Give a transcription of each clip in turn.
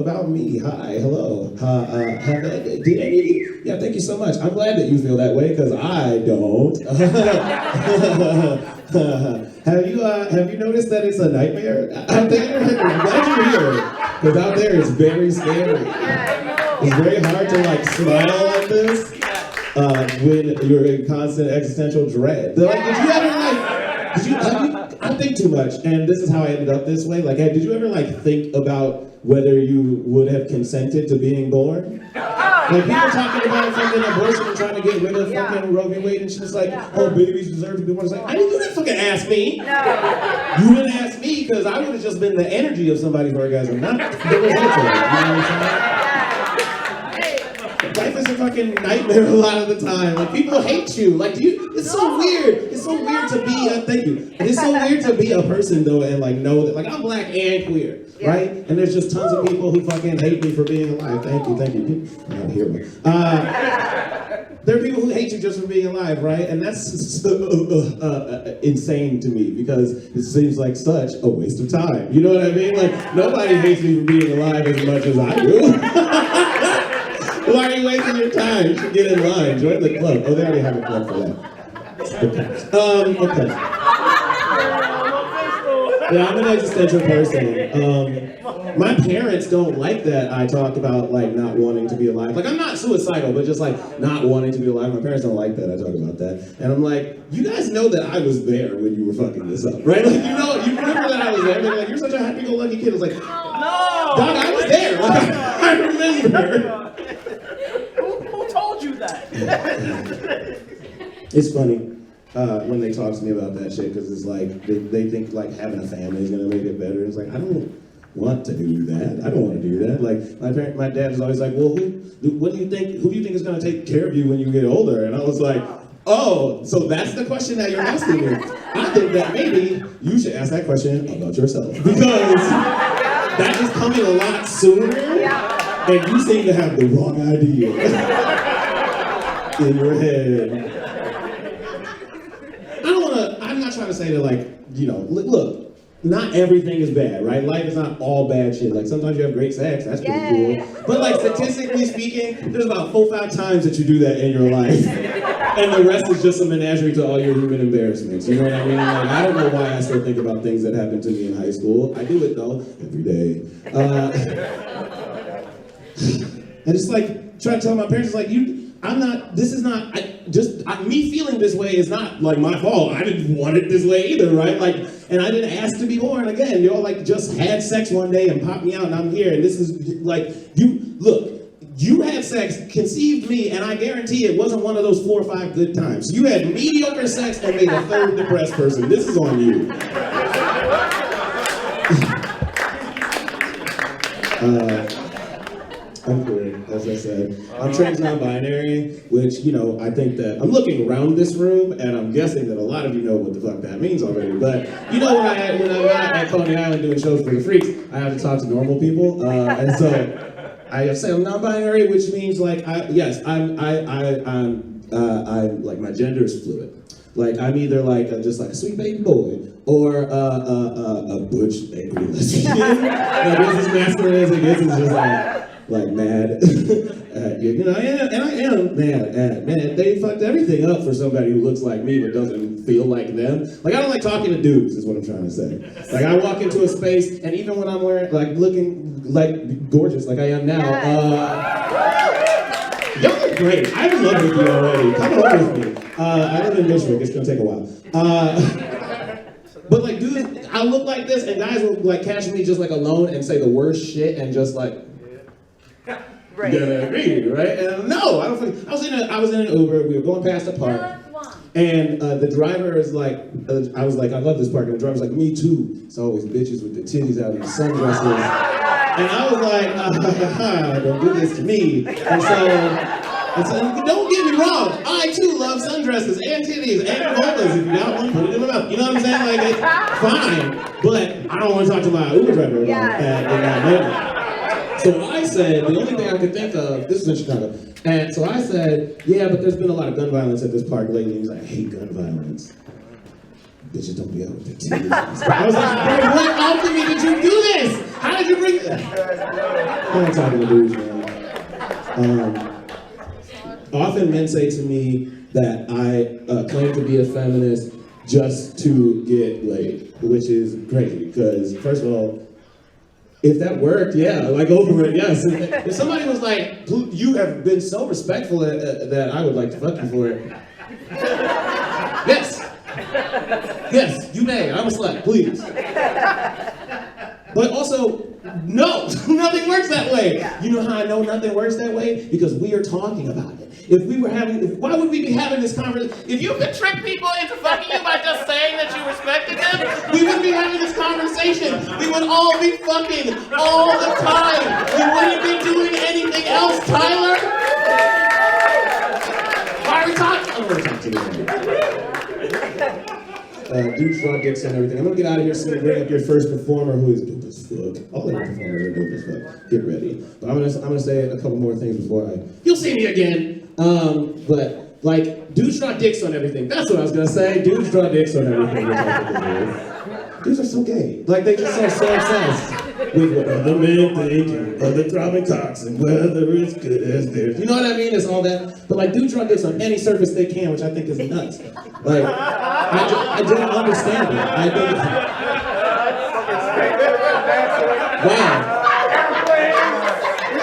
About me, hi, hello. Yeah, thank you so much. I'm glad that you feel that way because I don't. Have you noticed that it's a nightmare out there? I'm glad you're here because out there it's very scary. It's very hard to like smile like this when you're in constant existential dread. Like, did you ever like? I think too much, and this is how I ended up this way. Like, hey, did you ever like think about whether you would have consented to being born? Like people talking about fucking abortion and trying to get rid of fucking Roe v. Wade and shit's like, oh, babies deserve to be born. It's like, you didn't fucking ask me. No. You didn't ask me because I would have just been the energy of somebody's orgasm, not the result of it. You know what I'm saying? Life is a fucking nightmare a lot of the time. Like people hate you. Like it's so weird. It's so weird to be thank you. It's so weird to be a person though and like know that like I'm black and queer. Right? And there's just tons of people who fucking hate me for being alive. Thank you. Not here, there are people who hate you just for being alive, right? And that's insane to me because it seems like such a waste of time. You know what I mean? Like nobody hates me for being alive as much as I do. Why are you wasting your time? You should get in line. Join the club. Oh, they already have a club for that. Okay. Yeah, I'm an existential person. My parents don't like that I talk about like not wanting to be alive. Like I'm not suicidal, but just like not wanting to be alive. My parents don't like that I talk about that. And I'm like, you guys know that I was there when you were fucking this up, right? Like you remember that I was there. They're like, you're such a happy-go-lucky kid. I was like, no, dog, I was there. Like, I remember. Who told you that? It's funny. When they talk to me about that shit, because it's like, they think like having a family is gonna make it better. It's like, I don't want to do that. I don't want to do that. Like, my dad is always like, well, who do you think is gonna take care of you when you get older? And I was like, oh, so that's the question that you're asking me. I think that maybe you should ask that question about yourself. Because that is coming a lot sooner, and you seem to have the wrong idea in your head. I'm not trying to say that, like, you know, look, not everything is bad, right? Life is not all bad shit. Like, sometimes you have great sex, that's pretty cool. But, like, statistically speaking, there's about 4 or 5 times that you do that in your life. And the rest is just a menagerie to all your human embarrassments. You know what I mean? Like, I don't know why I still think about things that happened to me in high school. I do it, though, every day. And it's like, trying to tell my parents, it's like, me feeling this way is not like my fault. I didn't want it this way either, right? Like, and I didn't ask to be born again. Y'all like just had sex one day and popped me out and I'm here. And this is like, you had sex, conceived me, and I guarantee it wasn't one of those 4 or 5 good times. You had mediocre sex and made a 3rd depressed person. This is on you. I'm queer, as I said. I'm trans non-binary, which, you know, I think that I'm looking around this room and I'm guessing that a lot of you know what the fuck that means already. But you know, when I'm out at Coney Island doing shows for the freaks, I have to talk to normal people, and so I say I'm non-binary, which means like I'm like my gender is fluid. Like I'm either like just like a sweet baby boy or a butch angry lesbian. Like this is masculine as it gets. It's just like mad. You know, and I am mad. Man, they fucked everything up for somebody who looks like me but doesn't feel like them. Like I don't like talking to dudes, is what I'm trying to say. Like I walk into a space, and even when I'm wearing like looking like gorgeous like I am now, y'all look great. I'm in love with you already. Come on with me. I live in Michigan. It's gonna take a while. But like, dudes, I look like this, and guys will like catch me just like alone and say the worst shit, and just like. Right. Gonna agree, right? And no, I don't think. I was in an Uber. We were going past a park, and the driver is like, I was like, I love this park, and the driver's like, me too. It's always bitches with the titties out and the sundresses, and I was like, don't do this to me. And so, don't get me wrong, I too love sundresses and titties and vulvas. If you got one, put it in my mouth. You know what I'm saying? Like, it's fine, but I don't want to talk to my Uber driver about that in that moment. So I said, the only thing I could think of, this is in Chicago, and so I said, yeah, but there's been a lot of gun violence at this park lately. He was like, I hate gun violence. bitches don't be out with their titties. I was like, bro, what alchemy did you do this? How did you bring this? I'm not talking to dudes, man. Often men say to me that I claim to be a feminist just to get laid, which is crazy, because first of all, if that worked, yeah, like go for it, yes. If somebody was like, you have been so respectful that I would like to fuck you for it. Yes. Yes, you may, I'm a slut, please. But also, no, nothing works that way. You know how I know nothing works that way? Because we are talking about it. If we were why would we be having this conversation? If you could trick people into fucking you by just saying that you respected them, we wouldn't be having this conversation. We would all be fucking all the time. We wouldn't be doing anything else, Tyler. Why are we talking? I'm gonna talk to you. Dudes draw dicks and everything. I'm gonna get out of here soon and bring up your first performer who is dope as fuck. All of our performers are dope as fuck. Get ready. But I'm gonna say a couple more things before you'll see me again. But like, dudes draw dicks on everything. That's what I was gonna say. Dudes draw dicks on everything. Dudes are so gay. Like, they just are so obsessed with what other men think and other throbbing cocks and whether it's good as theirs. You know what I mean? It's all that. But like, dudes draw dicks on any surface they can, which I think is nuts. Like, I don't understand it. I think. Wow.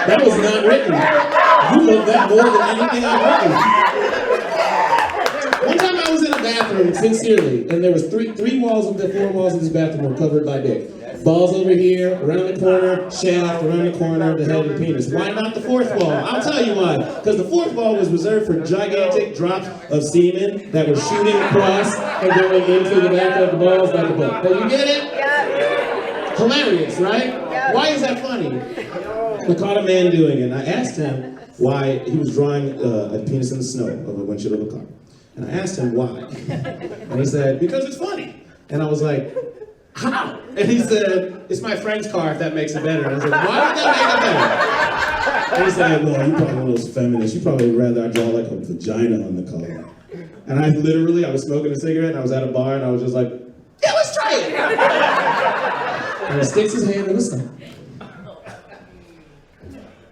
That was not written. You love that more than anything I've written. One time I was in a bathroom, sincerely, and there was three walls of the 4 walls of this bathroom were covered by dick. Balls over here, around the corner, shaft, around the corner, the head of the penis. Why not the 4th wall? I'll tell you why. Because the 4th wall was reserved for gigantic drops of semen that were shooting across and going into the back of the balls like a boat. But you get it? Yeah. Hilarious, right? Yeah. Why is that funny? I caught a man doing it, and I asked him why he was drawing a penis in the snow of a windshield of a car. And I asked him why. And he said, because it's funny. And I was like, how? And he said, it's my friend's car, if that makes it better. And I said, why would that make it better? And he said, well, you're probably one of those feminists. You probably would rather I draw like a vagina on the car. And I was smoking a cigarette, and I was at a bar, and I was just like, yeah, let's try it. And he sticks his hand in the snow.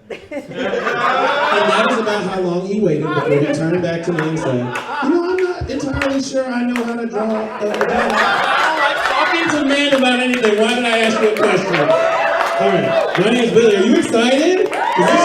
And that was about how long he waited before he turned back to me and said, you know, I'm not entirely sure I know how to draw a vagina. Talking to men about anything. Why did I ask you a question? All right, my name is Billie. Are you excited? Is this